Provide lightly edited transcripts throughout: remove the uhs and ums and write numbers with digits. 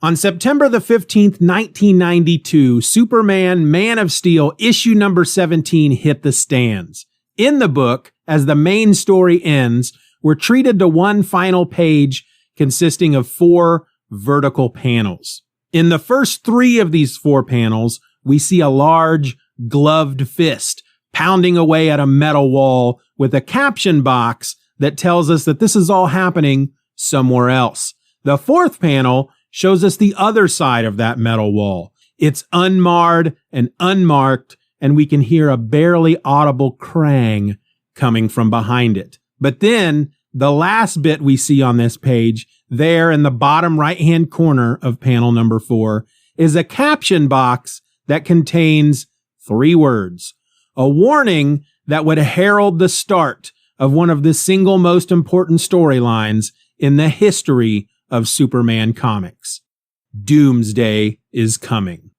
On September the 15th, 1992, Superman Man of Steel issue number 17 hit the stands. In the book, as the main story ends, we're treated to one final page consisting of 4 vertical panels. In the first 3 of these 4 panels, we see a large, gloved fist pounding away at a metal wall with a caption box that tells us that this is all happening somewhere else. The 4th panel shows us the other side of that metal wall. It's unmarred and unmarked, and we can hear a barely audible crang coming from behind it. But then, the last bit we see on this page, there in the bottom right-hand corner of panel number 4, is a caption box that contains 3 words. A warning that would herald the start of one of the single most important storylines in the history of Superman comics. Doomsday is coming.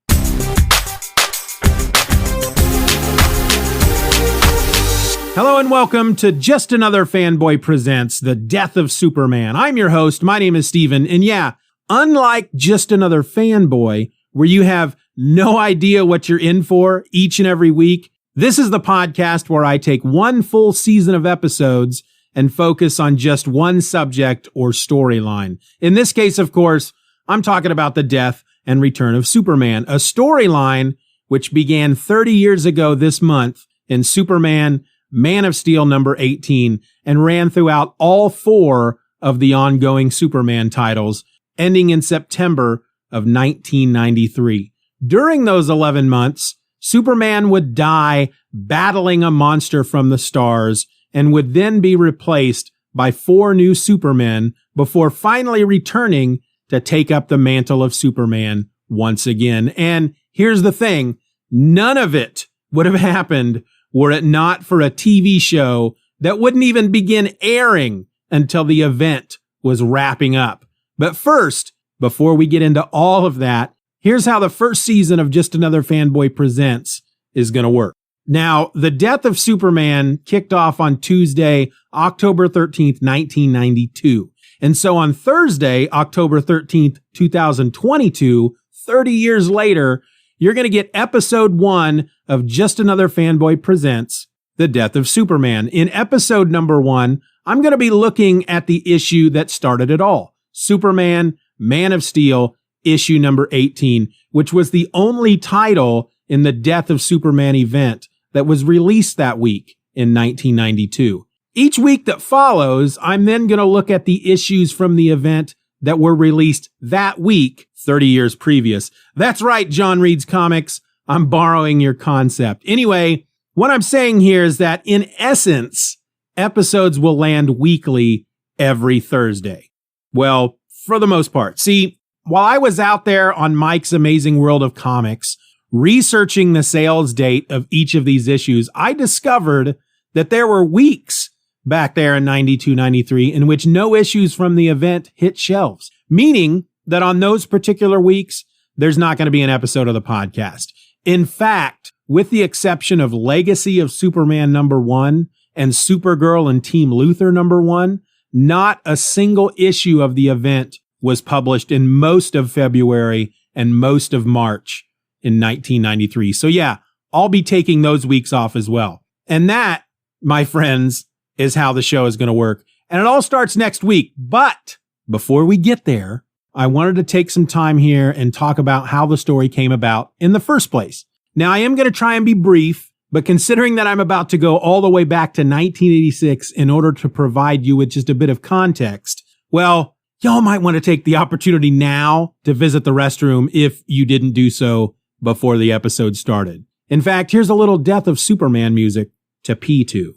Hello and welcome to Just Another Fanboy Presents, The Death of Superman. I'm your host, my name is Steven, and yeah, unlike Just Another Fanboy, where you have no idea what you're in for each and every week, this is the podcast where I take one full season of episodes and focus on just one subject or storyline. In this case, of course, I'm talking about the death and return of Superman, a storyline which began 30 years ago this month in Superman Man of Steel number 18 and ran throughout all 4 of the ongoing Superman titles, ending in September of 1993. During those 11 months, Superman would die battling a monster from the stars and would then be replaced by 4 new Supermen before finally returning to take up the mantle of Superman once again. And here's the thing, none of it would have happened were it not for a TV show that wouldn't even begin airing until the event was wrapping up. But first, before we get into all of that, here's how the first season of Just Another Fanboy Presents is going to work. Now, the death of Superman kicked off on Tuesday, October 13th, 1992. And so on Thursday, October 13th, 2022, 30 years later, you're going to get episode 1 of Just Another Fanboy Presents, The Death of Superman. In episode number 1, I'm going to be looking at the issue that started it all, Superman Man of Steel, issue number 18, which was the only title in the Death of Superman event that was released that week in 1992. Each week that follows, I'm then going to look at the issues from the event that were released that week, 30 years previous. That's right, John Reed's Comics. I'm borrowing your concept. Anyway, what I'm saying here is that in essence, episodes will land weekly every Thursday. Well, for the most part. See, while I was out there on Mike's Amazing World of Comics, researching the sales date of each of these issues, I discovered that there were weeks back there in 92, 93 in which no issues from the event hit shelves, meaning that on those particular weeks, there's not going to be an episode of the podcast. In fact, with the exception of Legacy of Superman number 1 and Supergirl and Team Luthor number 1, not a single issue of the event was published in most of February and most of March in 1993. So yeah, I'll be taking those weeks off as well. And that, my friends, is how the show is going to work. And it all starts next week. But before we get there, I wanted to take some time here and talk about how the story came about in the first place. Now, I am going to try and be brief, but considering that I'm about to go all the way back to 1986 in order to provide you with just a bit of context, well, y'all might want to take the opportunity now to visit the restroom if you didn't do so before the episode started. In fact, here's a little Death of Superman music to pee to.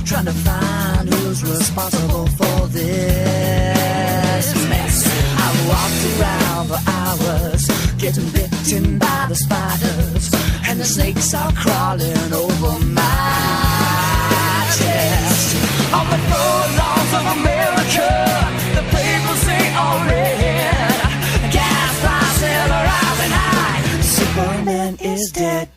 Trying to find who's responsible for this mess. I walked around for hours, getting bitten by the spiders, and the snakes are crawling over my chest. On the front lawns of America, the papers say all red. Gas prices are rising high. Superman is dead.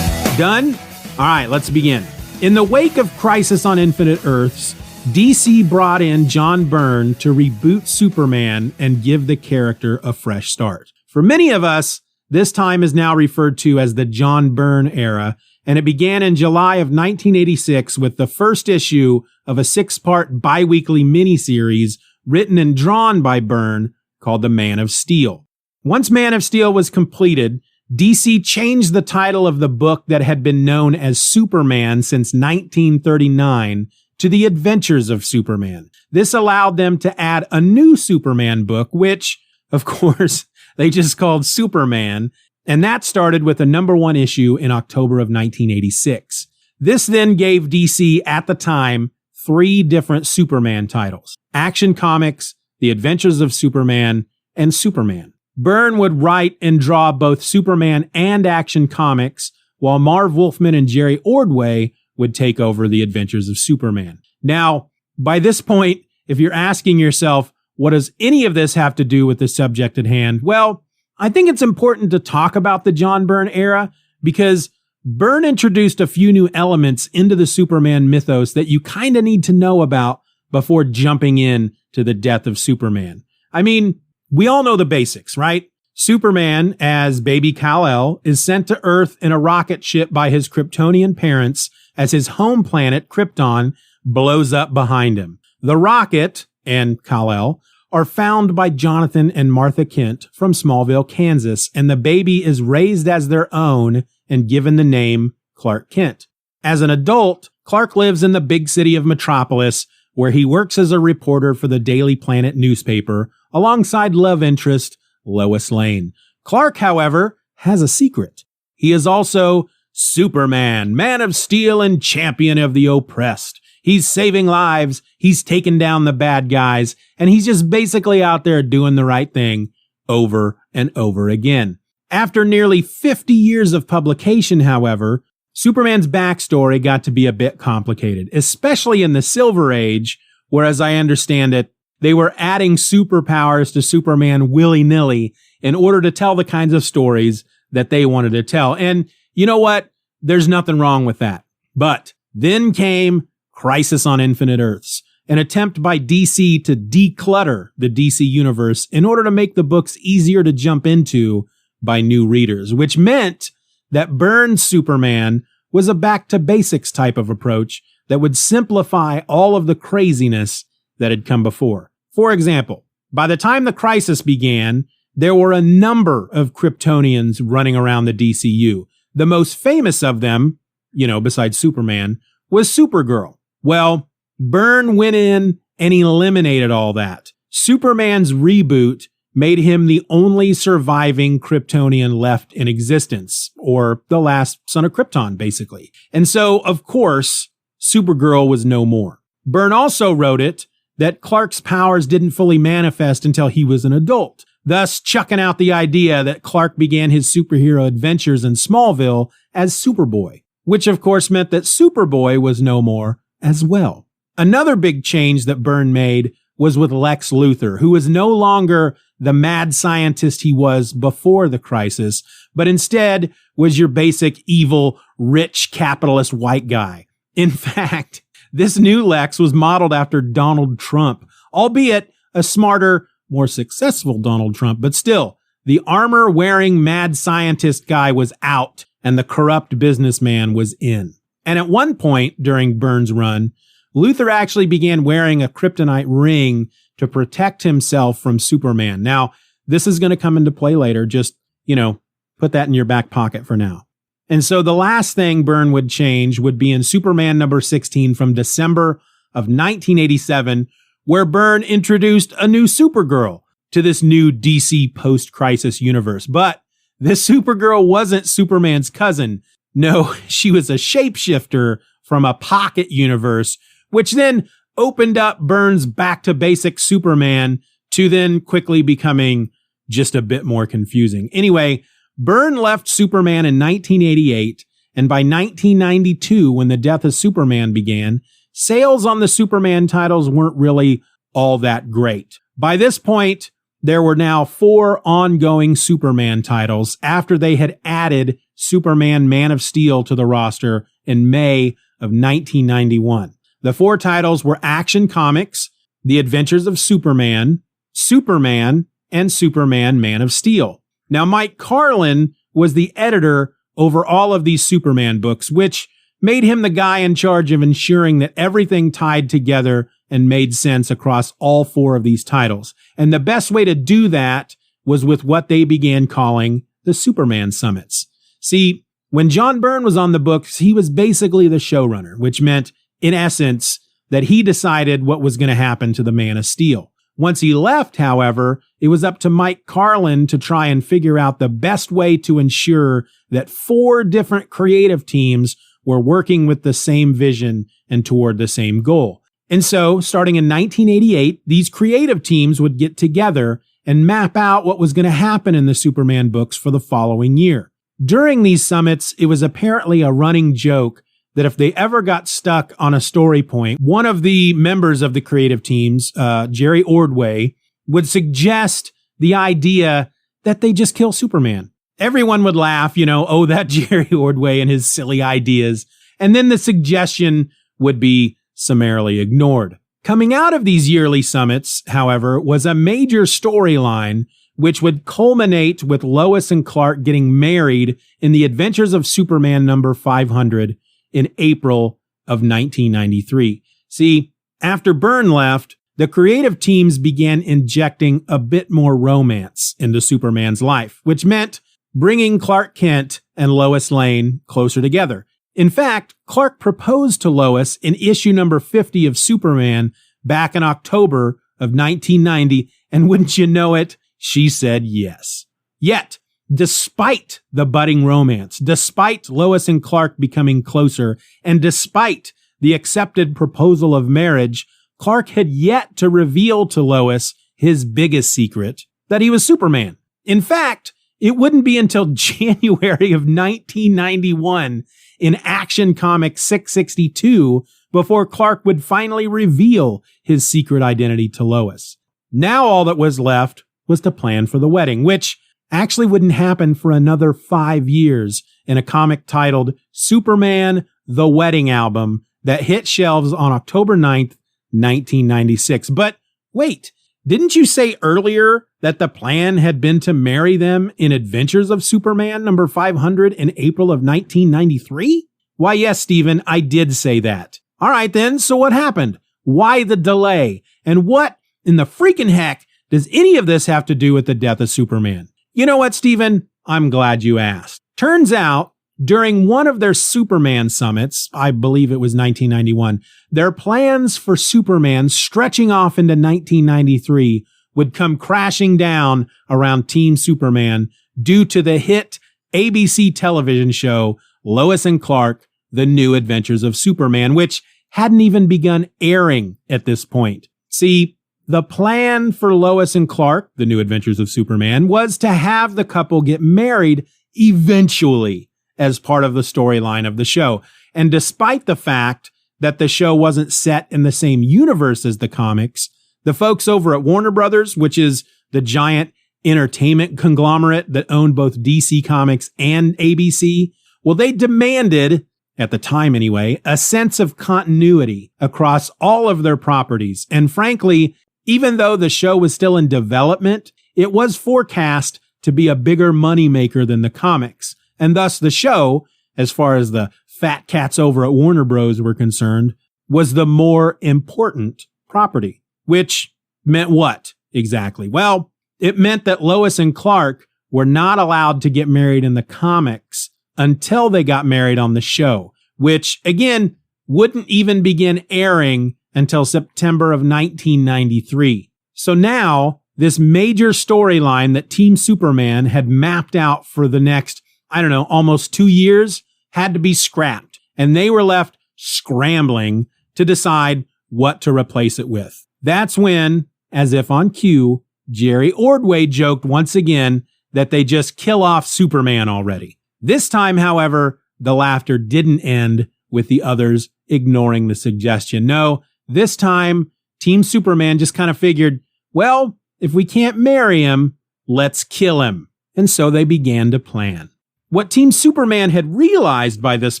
Done? All right, let's begin. In the wake of Crisis on Infinite Earths, DC brought in John Byrne to reboot Superman and give the character a fresh start. For many of us, this time is now referred to as the John Byrne era, and it began in July of 1986 with the first issue of a 6-part bi-weekly miniseries written and drawn by Byrne called The Man of Steel. Once Man of Steel was completed, DC changed the title of the book that had been known as Superman since 1939 to The Adventures of Superman. This allowed them to add a new Superman book, which, of course, they just called Superman, and that started with a #1 issue in October of 1986. This then gave DC, at the time, 3 different Superman titles: Action Comics, The Adventures of Superman, and Superman. Byrne would write and draw both Superman and Action Comics, while Marv Wolfman and Jerry Ordway would take over The Adventures of Superman. Now, by this point, if you're asking yourself, what does any of this have to do with the subject at hand? Well, I think it's important to talk about the John Byrne era because Byrne introduced a few new elements into the Superman mythos that you kind of need to know about before jumping in to the death of Superman. I mean, we all know the basics, right? Superman, as baby Kal-El, is sent to Earth in a rocket ship by his Kryptonian parents as his home planet, Krypton, blows up behind him. The rocket and Kal-El are found by Jonathan and Martha Kent from Smallville, Kansas, and the baby is raised as their own and given the name Clark Kent. As an adult, Clark lives in the big city of Metropolis, where he works as a reporter for the Daily Planet newspaper, alongside love interest Lois Lane. Clark, however, has a secret. He is also Superman, Man of Steel and champion of the oppressed. He's saving lives, he's taking down the bad guys, and he's just basically out there doing the right thing over and over again. After nearly 50 years of publication, however, Superman's backstory got to be a bit complicated, especially in the Silver Age, where, as I understand it, they were adding superpowers to Superman willy-nilly in order to tell the kinds of stories that they wanted to tell. And you know what? There's nothing wrong with that. But then came Crisis on Infinite Earths, an attempt by DC to declutter the DC universe in order to make the books easier to jump into by new readers, which meant that Byrne's Superman was a back-to-basics type of approach that would simplify all of the craziness that had come before. For example, by the time the Crisis began, there were a number of Kryptonians running around the DCU. The most famous of them, besides Superman, was Supergirl. Well, Byrne went in and eliminated all that. Superman's reboot made him the only surviving Kryptonian left in existence, or the last son of Krypton, basically. And so, of course, Supergirl was no more. Byrne also wrote it that Clark's powers didn't fully manifest until he was an adult, thus chucking out the idea that Clark began his superhero adventures in Smallville as Superboy, which of course meant that Superboy was no more as well. Another big change that Byrne made was with Lex Luthor, who was no longer the mad scientist he was before the Crisis, but instead was your basic evil, rich, capitalist white guy. In fact, this new Lex was modeled after Donald Trump, albeit a smarter, more successful Donald Trump, but still, the armor-wearing mad scientist guy was out and the corrupt businessman was in. And at one point during Byrne's run, Luthor actually began wearing a kryptonite ring to protect himself from Superman. Now, this is going to come into play later. Just, put that in your back pocket for now. And so the last thing Byrne would change would be in Superman number 16 from December of 1987, where Byrne introduced a new Supergirl to this new DC post-crisis universe. But this Supergirl wasn't Superman's cousin. No, she was a shapeshifter from a pocket universe, which then opened up Byrne's back-to-basic Superman to then quickly becoming just a bit more confusing. Anyway, Byrne left Superman in 1988, and by 1992, when the Death of Superman began, sales on the Superman titles weren't really all that great. By this point, there were now 4 ongoing Superman titles after they had added Superman Man of Steel to the roster in May of 1991. The 4 titles were Action Comics, The Adventures of Superman, Superman, and Superman Man of Steel. Now, Mike Carlin was the editor over all of these Superman books, which made him the guy in charge of ensuring that everything tied together and made sense across all 4 of these titles. And the best way to do that was with what they began calling the Superman Summits. See, when John Byrne was on the books, he was basically the showrunner, which meant, in essence, that he decided what was going to happen to the Man of Steel. Once he left, however, it was up to Mike Carlin to try and figure out the best way to ensure that 4 different creative teams were working with the same vision and toward the same goal. And so, starting in 1988, these creative teams would get together and map out what was going to happen in the Superman books for the following year. During these summits, it was apparently a running joke that if they ever got stuck on a story point, one of the members of the creative teams, Jerry Ordway, would suggest the idea that they just kill Superman. Everyone would laugh, oh, that Jerry Ordway and his silly ideas. And then the suggestion would be summarily ignored. Coming out of these yearly summits, however, was a major storyline which would culminate with Lois and Clark getting married in the Adventures of Superman number 500 in April of 1993. See, after Byrne left, the creative teams began injecting a bit more romance into Superman's life, which meant bringing Clark Kent and Lois Lane closer together. In fact, Clark proposed to Lois in issue number 50 of Superman back in October of 1990, and wouldn't you know it, she said yes. Yet, despite the budding romance, despite Lois and Clark becoming closer, and despite the accepted proposal of marriage, Clark had yet to reveal to Lois his biggest secret, that he was Superman. In fact, it wouldn't be until January of 1991 in Action Comics 662 before Clark would finally reveal his secret identity to Lois. Now all that was left was to plan for the wedding, which actually wouldn't happen for another 5 years in a comic titled Superman, The Wedding Album that hit shelves on October 9th, 1996. But wait, didn't you say earlier that the plan had been to marry them in Adventures of Superman number 500 in April of 1993? Why, yes, Stephen, I did say that. All right then, so what happened? Why the delay? And what in the freaking heck does any of this have to do with the death of Superman? You know what, Stephen? I'm glad you asked. Turns out, during one of their Superman summits, I believe it was 1991, their plans for Superman stretching off into 1993 would come crashing down around Team Superman due to the hit ABC television show Lois and Clark, The New Adventures of Superman, which hadn't even begun airing at this point. See, the plan for Lois and Clark, The New Adventures of Superman, was to have the couple get married eventually as part of the storyline of the show. And despite the fact that the show wasn't set in the same universe as the comics, the folks over at Warner Brothers, which is the giant entertainment conglomerate that owned both DC Comics and ABC, well, they demanded, at the time anyway, a sense of continuity across all of their properties. And frankly, even though the show was still in development, it was forecast to be a bigger moneymaker than the comics. And thus the show, as far as the fat cats over at Warner Bros. Were concerned, was the more important property. Which meant what exactly? Well, it meant that Lois and Clark were not allowed to get married in the comics until they got married on the show, which again wouldn't even begin airing until September of 1993. So now this major storyline that Team Superman had mapped out for the next, almost 2 years had to be scrapped, and they were left scrambling to decide what to replace it with. That's when, as if on cue, Jerry Ordway joked once again that they just kill off Superman already. This time, however, the laughter didn't end with the others ignoring the suggestion. No, this time, Team Superman just kind of figured, well, if we can't marry him, let's kill him. And so they began to plan. What Team Superman had realized by this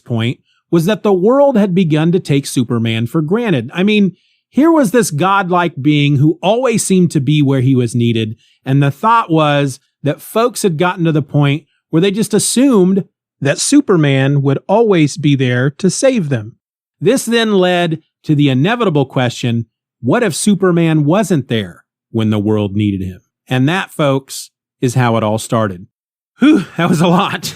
point was that the world had begun to take Superman for granted. I mean, here was this godlike being who always seemed to be where he was needed, and the thought was that folks had gotten to the point where they just assumed that Superman would always be there to save them. This then led to the inevitable question, what if Superman wasn't there when the world needed him? And that, folks, is how it all started. Whew, that was a lot.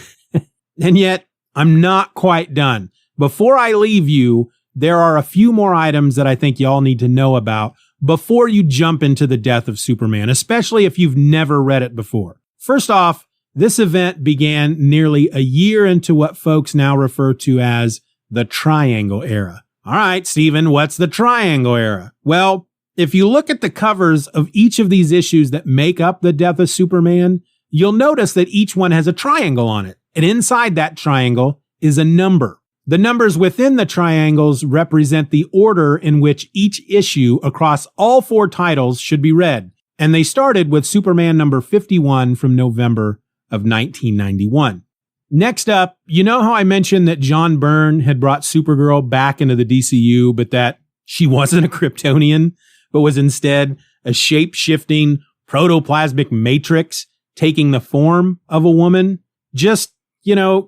And yet, I'm not quite done. Before I leave you, there are a few more items that I think y'all need to know about before you jump into the death of Superman, especially if you've never read it before. First off, this event began nearly a year into what folks now refer to as the Triangle Era. All right, Stephen, what's the Triangle Era? Well, if you look at the covers of each of these issues that make up the death of Superman, you'll notice that each one has a triangle on it. And inside that triangle is a number. The numbers within the triangles represent the order in which each issue across all 4 titles should be read. And they started with Superman number 51 from November of 1991. Next up, you know how I mentioned that John Byrne had brought Supergirl back into the DCU, but that she wasn't a Kryptonian, but was instead a shape-shifting protoplasmic matrix taking the form of a woman? Just,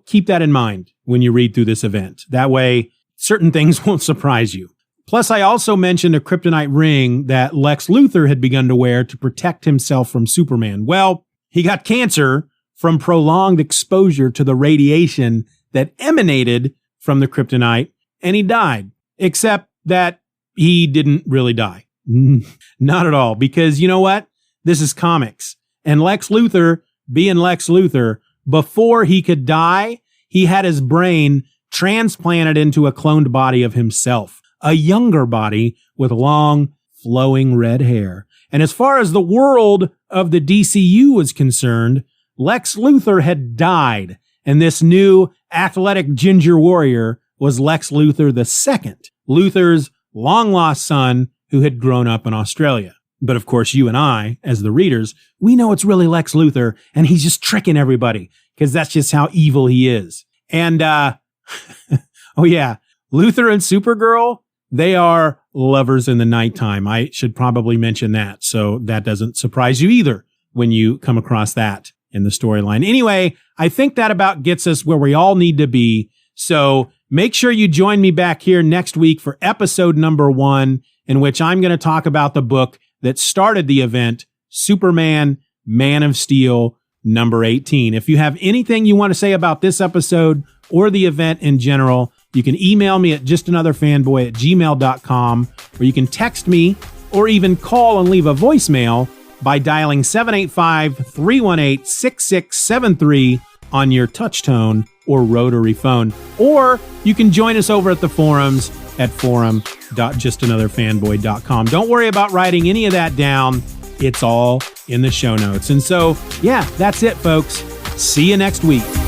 keep that in mind when you read through this event. That way, certain things won't surprise you. Plus, I also mentioned a kryptonite ring that Lex Luthor had begun to wear to protect himself from Superman. Well, he got cancer from prolonged exposure to the radiation that emanated from the kryptonite, and he died. Except that he didn't really die. Not at all, because you know what? This is comics. And Lex Luthor, being Lex Luthor, before he could die, he had his brain transplanted into a cloned body of himself, a younger body with long, flowing red hair. And as far as the world of the DCU was concerned, Lex Luthor had died, and this new athletic ginger warrior was Lex Luthor II, Luthor's long-lost son who had grown up in Australia. But of course, you and I, as the readers, we know it's really Lex Luthor, and he's just tricking everybody, because that's just how evil he is. And, oh yeah, Luthor and Supergirl, they are lovers in the nighttime. I should probably mention that, so that doesn't surprise you either when you come across that in the storyline. Anyway, I think that about gets us where we all need to be. So make sure you join me back here next week for episode number 1, in which I'm going to talk about the book that started the event, Superman, Man of Steel, number 18. If you have anything you want to say about this episode or the event in general, you can email me at justanotherfanboy@gmail.com, or you can text me or even call and leave a voicemail by dialing 785-318-6673 on your touchtone or rotary phone. Or you can join us over at the forums at forum.justanotherfanboy.com. Don't worry about writing any of that down. It's all in the show notes. And so, yeah, that's it, folks. See you next week.